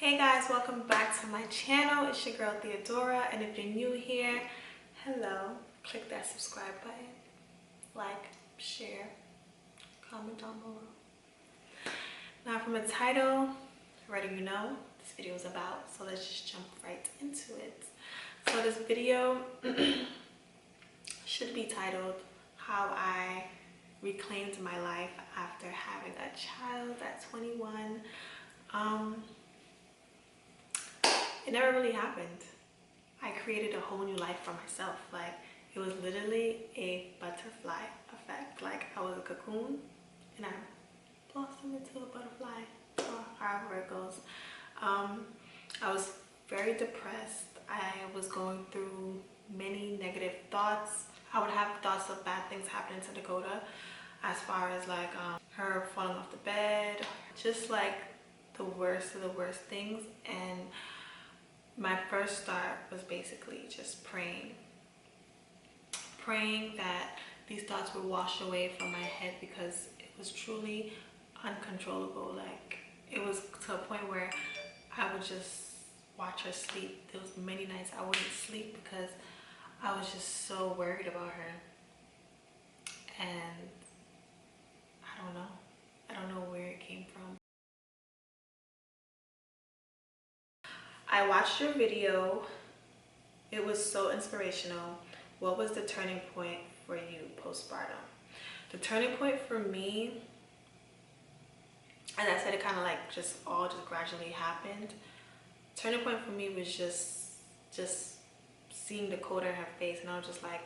Hey guys, welcome back to my channel. It's your girl Theodora, and if you're new here, hello. Click that subscribe button, like, share, comment down below. Now from the title, already you know this video is about, so let's just jump right into it. So this video should be titled How I Reclaimed My Life After Having a Child at 21. It never really happened. I created a whole new life for myself. Like, it was literally a butterfly effect. Like, I was a cocoon and I blossomed into a butterfly, or however it goes. I was very depressed. I was going through many negative thoughts. I would have thoughts of bad things happening to Dakota, as far as like her falling off the bed, just like the worst of the worst things. And my first start was basically just praying that these thoughts would wash away from my head, because it was truly uncontrollable. Like, it was to a point where I would just watch her sleep. There was many nights I wouldn't sleep because I was just so worried about her. And I don't know where it came from. I watched your video. It was so inspirational. What was the turning point for you postpartum? The turning point for me, as I said, it kind of like just gradually happened. Turning point for me was just seeing Dakota in her face, and I was just like,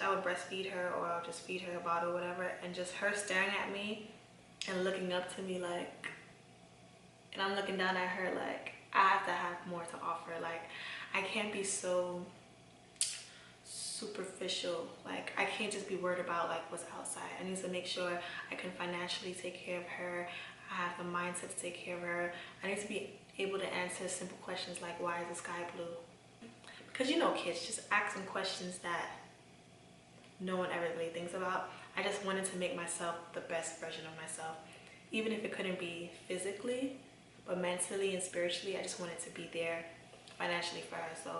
I would breastfeed her, or I would just feed her a bottle or whatever, and just her staring at me and looking up to me like, and I'm looking down at her like, I have to have more to offer. Like, I can't be so superficial. Like, I can't just be worried about like what's outside. I need to make sure I can financially take care of her. I have the mindset to take care of her. I need to be able to answer simple questions like, why is the sky blue? Because you know, kids just asking questions that no one ever really thinks about. I just wanted to make myself the best version of myself, even if it couldn't be physically, but mentally and spiritually. I just wanted to be there financially for her. So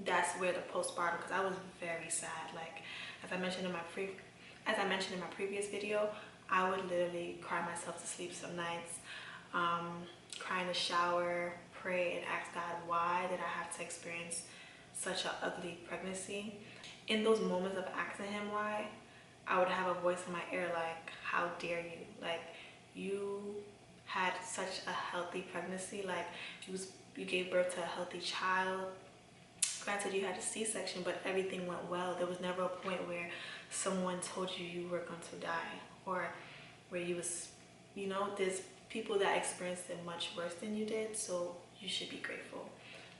that's where the postpartum, because I was very sad. Like, as I mentioned in my previous video, I would literally cry myself to sleep some nights, cry in the shower, pray and ask God, why did I have to experience such an ugly pregnancy? In those moments of asking him why, I would have a voice in my ear like, how dare you? Like, you had such a healthy pregnancy. Like, you gave birth to a healthy child. Granted, you had a C-section, but everything went well. There was never a point where someone told you you were going to die, or where you was, you know, there's people that experienced it much worse than you did, so you should be grateful.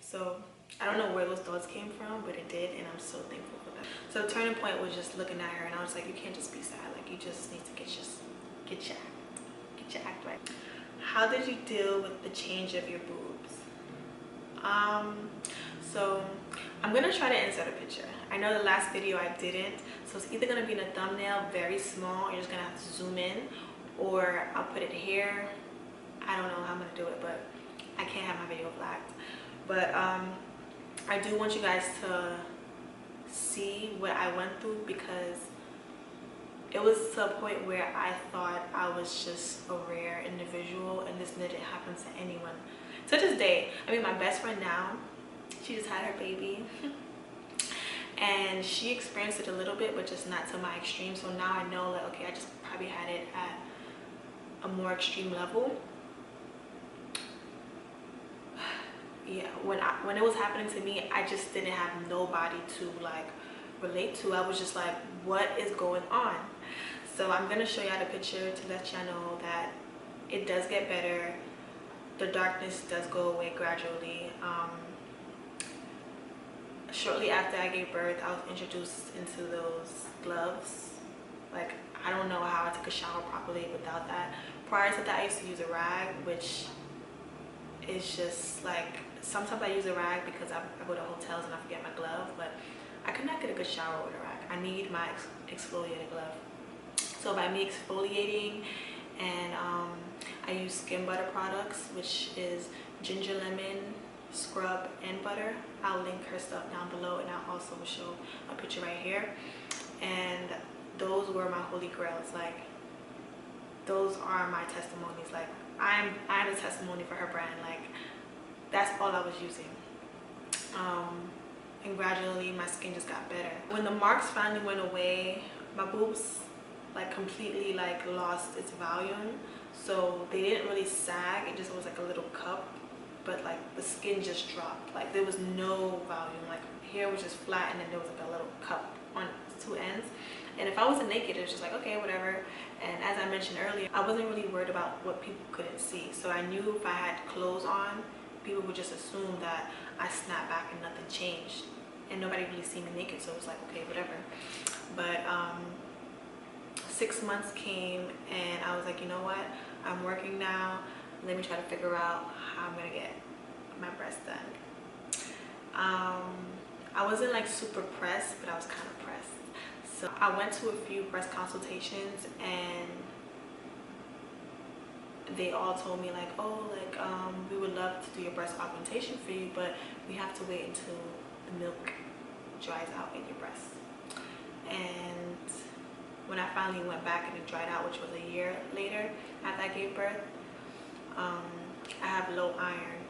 So I don't know where those thoughts came from, but it did, and I'm so thankful for that. So the turning point was just looking at her, and I was like, you can't just be sad. Like, you just need to get your act right. How did you deal with the change of your boobs? So I'm gonna try to insert a picture. I know the last video I didn't, so it's either gonna be in a thumbnail, very small, you're just gonna have to zoom in, or I'll put it here. I don't know how I'm gonna do it, but I can't have my video flagged. But I do want you guys to see what I went through, because it was to a point where I thought I was just a rare individual and this didn't happen to anyone. To this day, I mean, my best friend now, she just had her baby and she experienced it a little bit, but just not to my extreme. So now I know that, okay, I just probably had it at a more extreme level. Yeah, when it was happening to me, I just didn't have nobody to like relate to. I was just like, what is going on? So I'm gonna show y'all the picture to let y'all know that it does get better. The darkness does go away gradually. Shortly after I gave birth, I was introduced into those gloves. Like, I don't know how I took a shower properly without that. Prior to that, I used to use a rag, which is just like, sometimes I use a rag because I go to hotels and I forget my glove, but I could not get a good shower with a rag. I need my exfoliated glove. So by me exfoliating and I use skin butter products, which is ginger lemon scrub and butter. I'll link her stuff down below, and I'll also show a picture right here. And those were my holy grails. Like, those are my testimonies. Like, I'm a testimony for her brand. Like, that's all I was using. And gradually my skin just got better. When the marks finally went away, my boobs like completely like lost its volume. So they didn't really sag, it just was like a little cup, but like the skin just dropped. Like there was no volume. Like here was just flat, and then there was like a little cup on two ends. And if I wasn't naked, it was just like, okay, whatever. And as I mentioned earlier, I wasn't really worried about what people couldn't see. So I knew if I had clothes on, people would just assume that I snapped back and nothing changed. And nobody really see me naked, so it was like, okay, whatever. But 6 months came, and I was like, you know what? I'm working now. Let me try to figure out how I'm gonna get my breasts done. I wasn't like super pressed, but I was kind of pressed. So I went to a few breast consultations, and they all told me like, oh, like we would love to do your breast augmentation for you, but we have to wait until the milk dries out in your breast. And when I finally went back and it dried out, which was a year later after I gave birth, I have low iron,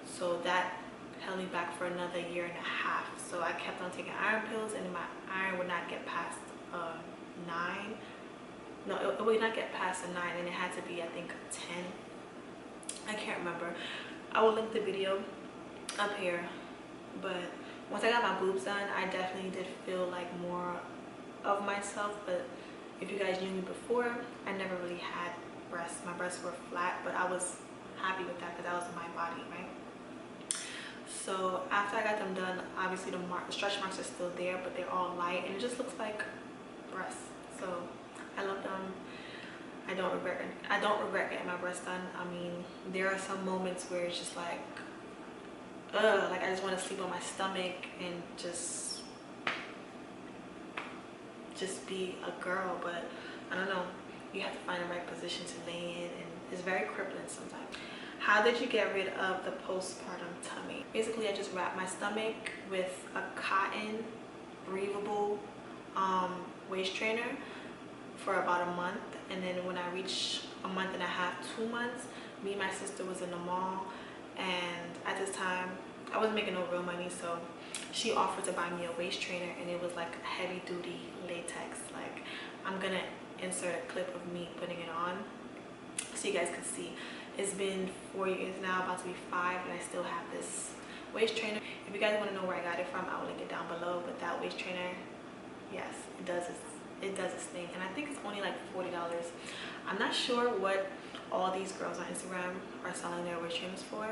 so that held me back for another 1.5 years. So I kept on taking iron pills, and my iron would not get past 9. No, it would not get past a 9, and it had to be, I think, 10. I can't remember. I will link the video up here. But once I got my boobs done, I definitely did feel like more of myself. But if you guys knew me before, I never really had breasts. My breasts were flat, but I was happy with that because that was my body, right? So after I got them done, obviously the stretch marks are still there, but they're all light, and it just looks like breasts. So I love them. I don't regret getting my breasts done. I mean, there are some moments where it's just like, like I just want to sleep on my stomach and just be a girl. But I don't know, you have to find the right position to lay in, and it's very crippling sometimes. How did you get rid of the postpartum tummy? Basically, I just wrapped my stomach with a cotton breathable waist trainer for about a month, and then when I reached 1.5 months, 2 months, me and my sister was in the mall, and at this time I wasn't making no real money, so she offered to buy me a waist trainer, and it was like heavy duty latex. Like, I'm gonna insert a clip of me putting it on so you guys can see. It's been 4 years now, about to be 5, and I still have this waist trainer. If you guys want to know where I got it from, I will link it down below. But that waist trainer, yes, it does its thing, and I think it's only like $40. I'm not sure what all these girls on Instagram are selling their waist trainers for,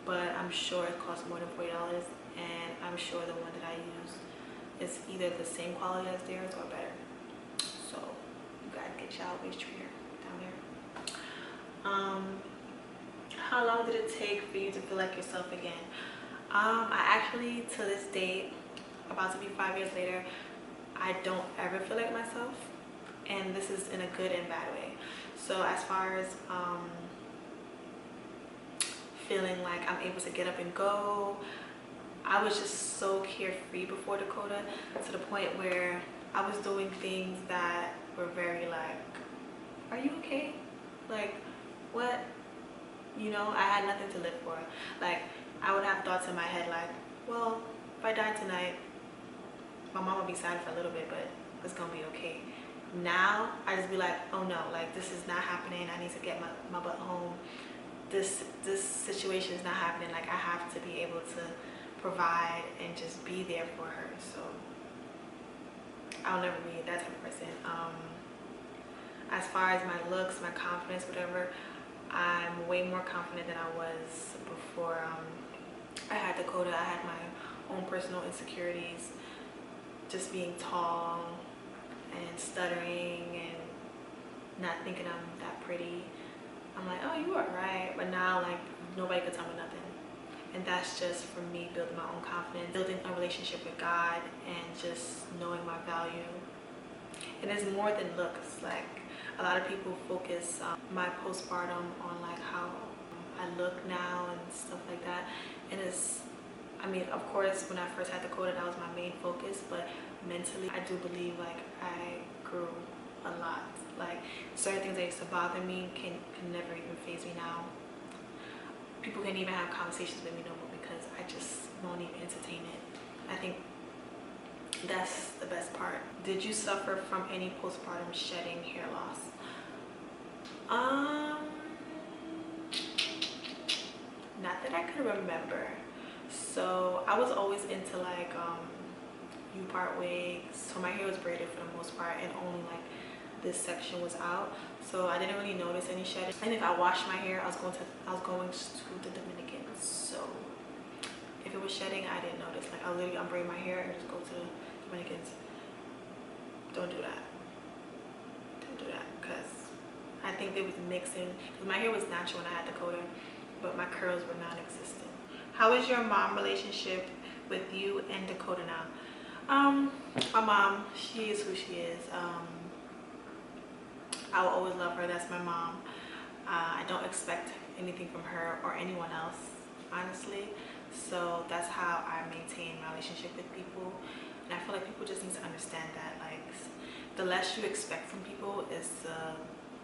but I'm sure it costs more than $40, and I'm sure the one that I use is either the same quality as theirs or better. So you guys get y'all waist trainer down there. How long did it take for you to feel like yourself again? I actually, to this date, about to be 5 years later, I don't ever feel like myself, and this is in a good and bad way. So as far as feeling like I'm able to get up and go, I was just so carefree before Dakota, to the point where I was doing things that were very like, are you okay? Like, what? You know, I had nothing to live for. Like, I would have thoughts in my head like, well, if I die tonight, my mom will be sad for a little bit, but it's gonna be okay. Now I just be like, oh no, like this is not happening. I need to get my butt home. This situation is not happening. Like, I have to be able to provide and just be there for her. So I'll never be that type of person. As far as my looks, my confidence, whatever, I'm way more confident than I was before I had Dakota. I had my own personal insecurities, just being tall and stuttering and not thinking I'm that pretty. I'm like, oh, you are right. But now, like, nobody could tell me nothing. And that's just for me building my own confidence, building a relationship with God, and just knowing my value. And it's more than looks. Like, a lot of people focus my postpartum on like how I look now and stuff like that. And it's, I mean, of course, when I first had Dakota, that was my main focus, but mentally, I do believe like I grew a lot. Like certain things that used to bother me can never even faze me now. People can't even have conversations with me no more because I just won't even entertain it. I think that's the best part. Did you suffer from any postpartum shedding, hair loss? Not that I can remember. So I was always into like U-part wigs. So my hair was braided for the most part, and only like this section was out. So I didn't really notice any shedding. And if I washed my hair, I was going to the Dominican. So if it was shedding, I didn't notice. Like I literally unbraid my hair and just go to the Dominicans. Don't do that. Don't do that, because I think they was mixing. Because my hair was natural when I had Dakota, but my curls were non-existent. How is your mom relationship with you and Dakota now? My mom, she is who she is. I will always love her. That's my mom. I don't expect anything from her or anyone else, honestly. So that's how I maintain my relationship with people. And I feel like people just need to understand that, like, the less you expect from people is the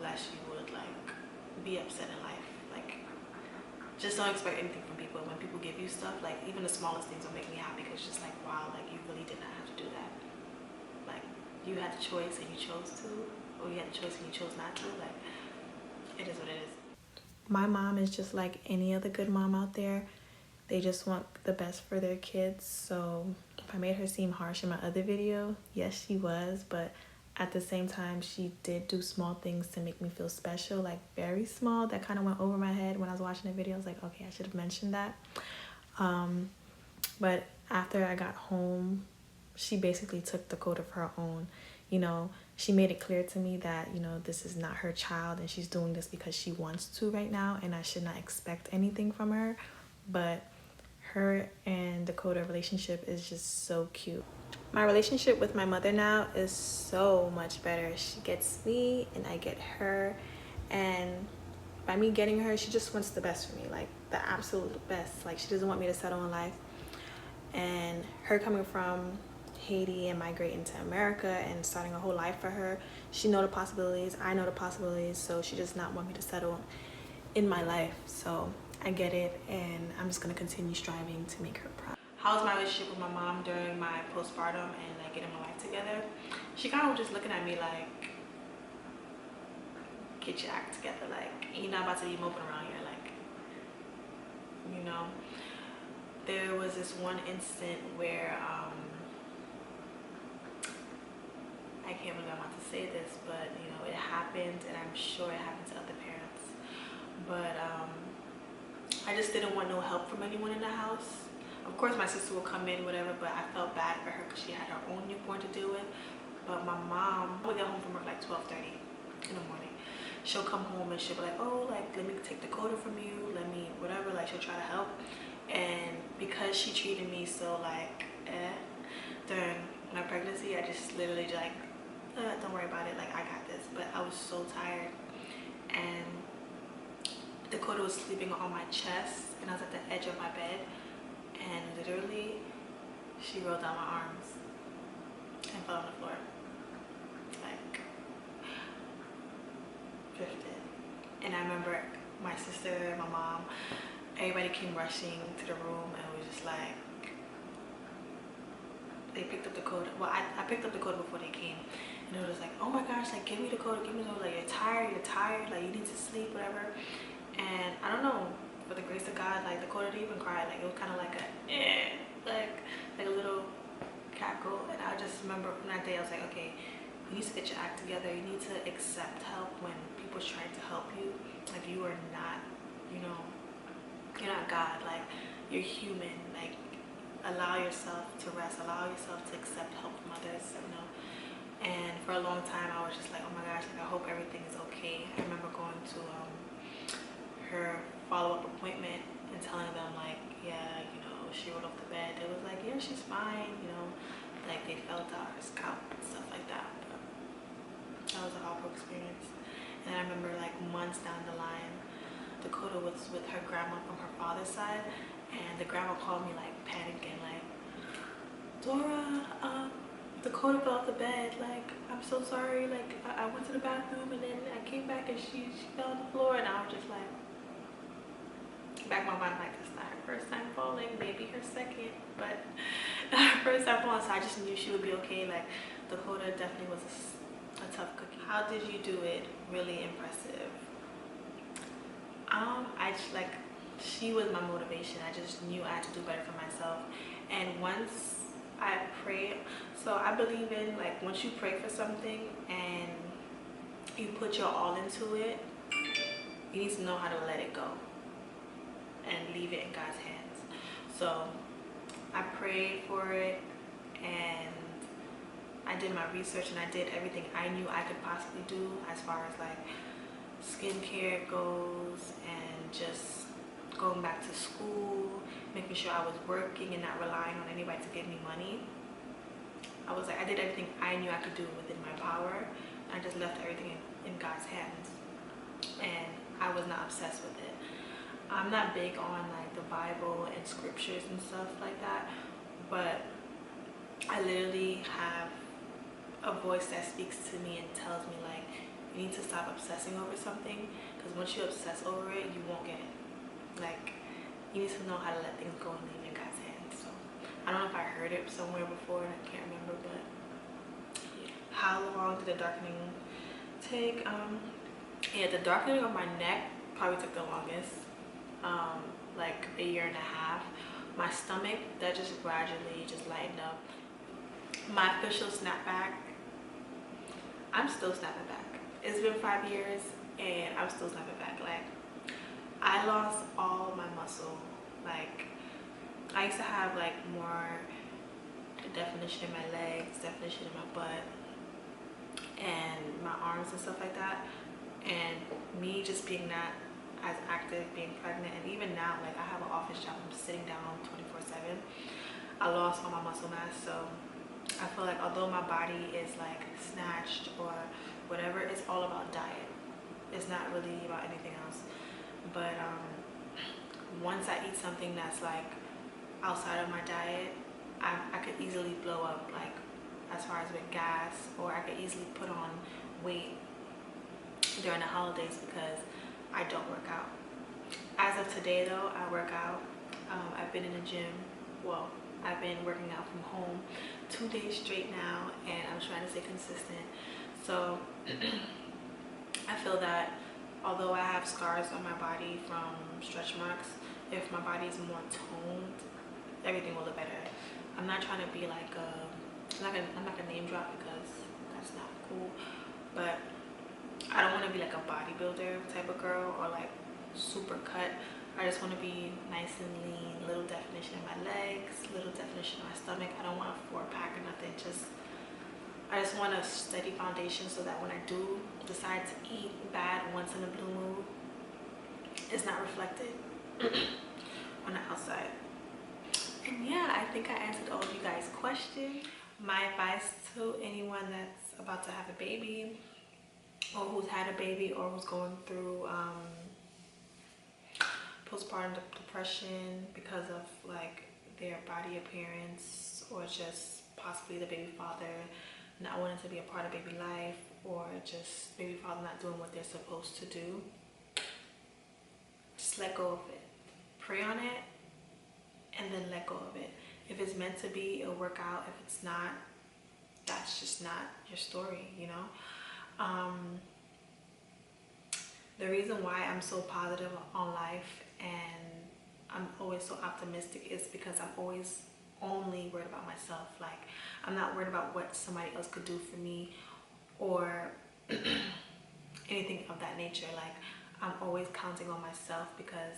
less you would like be upset in life. Like, just don't expect anything from people. When people give you stuff, like even the smallest things will make me happy, because it's just like, wow, like you really did not have to do that. Like you had the choice and you chose to, or you had the choice and you chose not to. Like, it is what it is. My mom is just like any other good mom out there. They just want the best for their kids. So if I made her seem harsh in my other video, yes, she was, but at the same time, she did do small things to make me feel special, like very small, that kind of went over my head when I was watching the video. I was like, okay, I should have mentioned that. But after I got home, she basically took Dakota for her own. You know, she made it clear to me that, you know, this is not her child and she's doing this because she wants to right now, and I should not expect anything from her. But her and Dakota relationship is just so cute. My relationship with my mother now is so much better. She gets me and I get her, and by me getting her, she just wants the best for me, like the absolute best. Like, she doesn't want me to settle in life. And her coming from Haiti and migrating to America and starting a whole life for her, she know the possibilities, I know the possibilities, so she does not want me to settle in my life. So I get it, and I'm just gonna continue striving to make her proud. How's my relationship with my mom during my postpartum and like getting my life together? She kind of was just looking at me like, get your act together, like you're not about to be moping around here, like, you know. There was this one instant where I can't believe I'm about to say this, but you know, it happened, and I'm sure it happened to other parents, but I just didn't want no help from anyone in the house. Of course my sister would come in, whatever, but I felt bad for her because she had her own newborn to deal with. But my mom would get home from work like 12:30 in the morning. She'll come home and she'll be like, oh, like, let me take Dakota from you, let me whatever, like she'll try to help. And because she treated me so like during my pregnancy, I just literally like, don't worry about it, like I got this. But I was so tired, and Dakota was sleeping on my chest and I was at the edge of my bed, and literally she rolled down my arms and fell on the floor, like drifted. And I remember my sister, my mom, everybody came rushing to the room, and it was just like, they picked up Dakota. Well, I picked up Dakota before they came, and it was like, oh my gosh, like give me Dakota, give me Dakota, like you're tired, like you need to sleep, whatever. And I don't know, for the grace of God, like Dakota didn't even cry. Like it was kind of like a like a little cackle. And I just remember from that day, I was like, okay, you need to get your act together. You need to accept help when people's trying to help you. Like, you are not, you know, you're not God. Like, you're human. Like, allow yourself to rest, allow yourself to accept help from others, you know. And for a long time I was just like, oh my gosh, like I hope everything is okay. I remember going to her follow-up appointment and telling them like, yeah, you know, she rolled off the bed. It was like, yeah, she's fine, you know, like they felt out her scalp and stuff like that. But that was a horrible experience. And I remember like months down the line, Dakota was with her grandma from her father's side, and the grandma called me like panicking, like, Dora, Dakota fell off the bed, like, I'm so sorry, like, I went to the bathroom and then I came back and she fell on the floor. And I was just like, back in my mind, like, it's not her first time falling, maybe her second, but not her first time falling. So I just knew she would be okay. Like, Dakota definitely was a tough cookie. How did you do it? Really impressive. I just, like, she was my motivation. I just knew I had to do better for myself. And once I prayed, so I believe in, like, once you pray for something and you put your all into it, you need to know how to let it go and leave it in God's hands. So I prayed for it, and I did my research, and I did everything I knew I could possibly do as far as like skincare goes, and just going back to school, making sure I was working and not relying on anybody to give me money. I did everything I knew I could do within my power. I just left everything in God's hands, and I was not obsessed with it. I'm not big on like the Bible and scriptures and stuff like that, but I literally have a voice that speaks to me and tells me, like, you need to stop obsessing over something, because once you obsess over it, you won't get it. Like, you need to know how to let things go and leave it in God's hands. So I don't know if I heard it somewhere before and I can't remember, but yeah. How long did the darkening take? Yeah, the darkening of my neck probably took the longest, like a year and a half. My stomach, that just gradually just lightened up. My official snapback, I'm still snapping back. It's been 5 years and I'm still snapping back. Like, I lost all my muscle. Like, I used to have like more definition in my legs, definition in my butt, and my arms and stuff like that. And me just being not as active, being pregnant, and even now, like, I have an office job, I'm sitting down 24/7. I lost all my muscle mass. So I feel like although my body is like snatched or whatever, it's all about diet. It's not really about anything else. But once I eat something that's like outside of my diet, I could easily blow up, like as far as with gas, or I could easily put on weight during the holidays because I don't work out. As of today though, I work out. I've been in the gym. Well, I've been working out from home 2 days straight now, and I'm trying to stay consistent. So I feel that although I have scars on my body from stretch marks, if my body is more toned, everything will look better. I'm not trying to be like I'm not gonna name drop because that's not cool, but I don't want to be like a bodybuilder type of girl or like super cut. I just want to be nice and lean, little definition in my legs, little definition in my stomach. I don't want a 4-pack or nothing. I just want a steady foundation so that when I do decide to eat bad once in a blue moon, it's not reflected on the outside. And yeah, I think I answered all of you guys' questions. My advice to anyone that's about to have a baby, or who's had a baby, or who's going through postpartum depression because of like their body appearance, or just possibly the baby father not wanting to be a part of baby life, or just baby father not doing what they're supposed to do, just let go of it. Pray on it and then let go of it. If it's meant to be, it'll work out. If it's not, that's just not your story, you know? The reason why I'm so positive on life and I'm always so optimistic is because I'm always only worried about myself. Like, I'm not worried about what somebody else could do for me or anything of that nature. Like, I'm always counting on myself because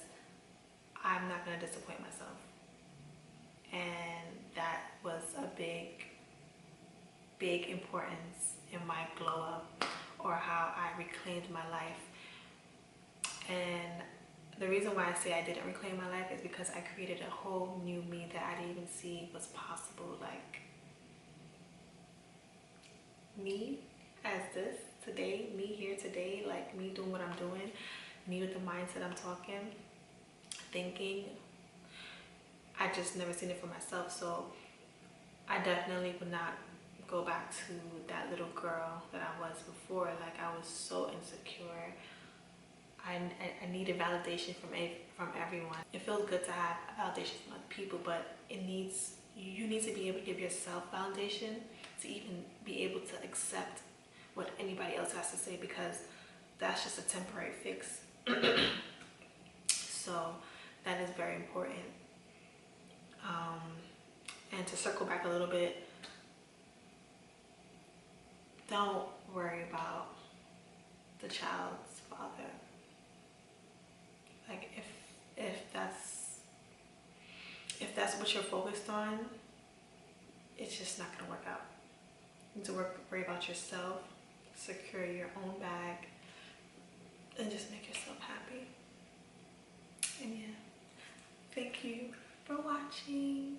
I'm not going to disappoint myself. And that was a big importance in my glow up, or how I reclaimed my life. And the reason why I say I didn't reclaim my life is because I created a whole new me that I didn't even see was possible. Like, me as this today, me here today, like me doing what I'm doing, me with the mindset I'm talking, thinking, I just never seen it for myself. So I definitely would not go back to that little girl that I was before. Like, I was so insecure. I needed validation from everyone. It feels good to have validation from other people, but you need to be able to give yourself validation to even be able to accept what anybody else has to say, because that's just a temporary fix. So that is very important. And to circle back a little bit, don't worry about the child's father. Like, if that's what you're focused on, it's just not gonna work out. You need to worry about yourself, secure your own bag, and just make yourself happy. And yeah, thank you for watching.